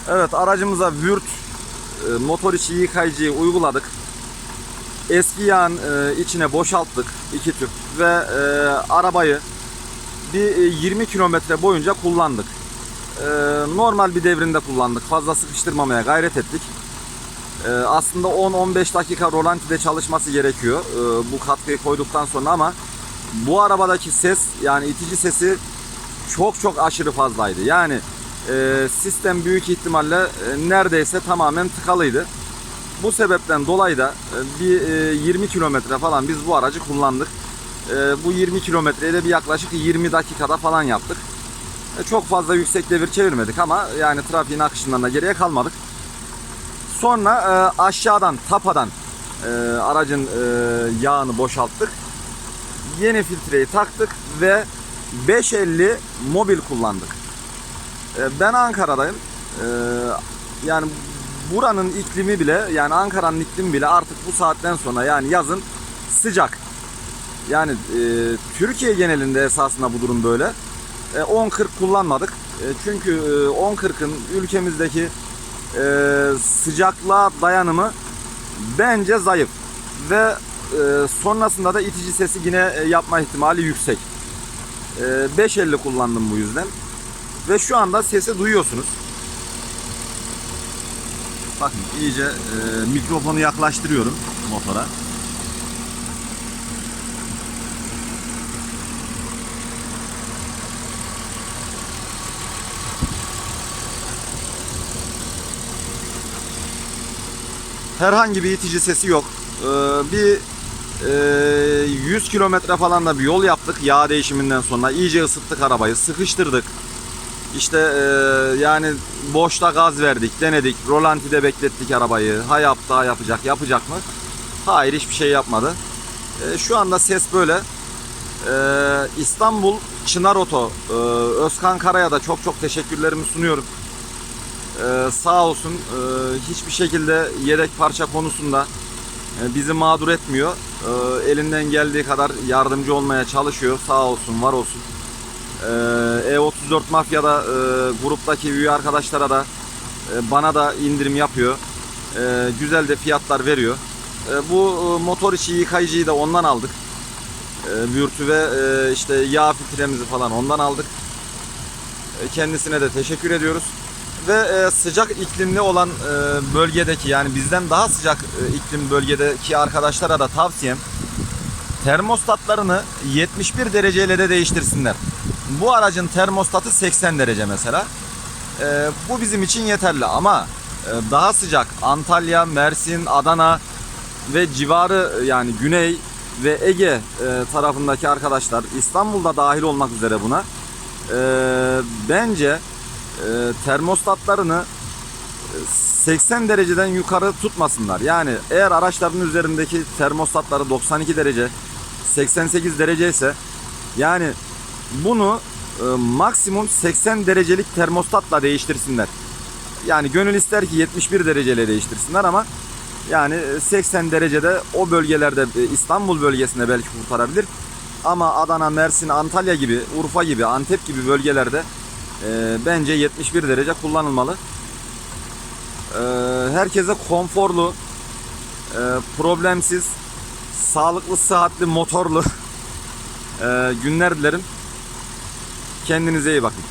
Evet, aracımıza Würth motor içi yıkayıcıyı uyguladık. Eski yağın içine boşalttık 2 tüp ve arabayı bir 20 kilometre boyunca kullandık. Normal bir devrinde kullandık. Fazla sıkıştırmamaya gayret ettik. Aslında 10-15 dakika rolantide çalışması gerekiyor bu katkıyı koyduktan sonra, ama bu arabadaki ses, yani itici sesi çok aşırı fazlaydı. Yani sistem büyük ihtimalle neredeyse tamamen tıkalıydı. Bu sebepten dolayı da bir 20 kilometre falan biz bu aracı kullandık. Bu 20 kilometreyi de bir yaklaşık 20 dakikada falan yaptık. Çok fazla yüksek devir çevirmedik ama yani trafiğin akışından da geriye kalmadık. Sonra aşağıdan, tapadan aracın yağını boşalttık. Yeni filtreyi taktık ve 550 mobil kullandık. Ben Ankara'dayım. Yani buranın iklimi bile, yani Ankara'nın iklimi bile artık bu saatten sonra, yani yazın sıcak. Yani Türkiye genelinde esasında bu durum böyle. 10-40 kullanmadık. Çünkü 10-40'ın ülkemizdeki sıcaklığa dayanımı bence zayıf. Ve sonrasında da itici sesi yine yapma ihtimali yüksek. 550 kullandım bu yüzden. Ve şu anda sesi duyuyorsunuz. Bakın iyice mikrofonu yaklaştırıyorum motora. Herhangi bir itici sesi yok. Bir 100 kilometre falan da bir yol yaptık yağ değişiminden sonra. İyice ısıttık arabayı, sıkıştırdık. İşte yani boşta gaz verdik, denedik, rolantide beklettik arabayı. Ha yaptı, ha yapacak mı? Hayır, hiçbir şey yapmadı. Şu anda ses böyle. İstanbul Çınar Oto, Özkan Kara'ya da çok teşekkürlerimi sunuyorum. Sağ olsun, hiçbir şekilde yedek parça konusunda bizi mağdur etmiyor. Elinden geldiği kadar yardımcı olmaya çalışıyor. Sağ olsun, var olsun. E34 Mafya'da gruptaki üye arkadaşlara da bana da indirim yapıyor. Güzel de fiyatlar veriyor. Bu motor içi yıkayıcıyı da ondan aldık. Würth'ü ve işte yağ filtremizi falan ondan aldık. Kendisine de teşekkür ediyoruz. Ve sıcak iklimli olan bölgedeki, yani bizden daha sıcak iklim bölgedeki arkadaşlara da tavsiyem, termostatlarını 71 dereceyle de değiştirsinler. Bu aracın termostatı 80 derece mesela. Bu bizim için yeterli, ama daha sıcak Antalya, Mersin, Adana ve civarı, yani Güney ve Ege tarafındaki arkadaşlar, İstanbul'da dahil olmak üzere buna, bence termostatlarını 80 dereceden yukarı tutmasınlar. Yani eğer araçların üzerindeki termostatları 92 derece, 88 derece ise, yani bunu maksimum 80 derecelik termostatla değiştirsinler. Yani gönül ister ki 71 dereceyle değiştirsinler, ama yani 80 derecede o bölgelerde, İstanbul bölgesinde belki kurtarabilir. Ama Adana, Mersin, Antalya gibi, Urfa gibi, Antep gibi bölgelerde bence 71 derece kullanılmalı. Herkese konforlu, problemsiz, sağlıklı, sıhhatli, motorlu günler dilerim. Kendinize iyi bakın.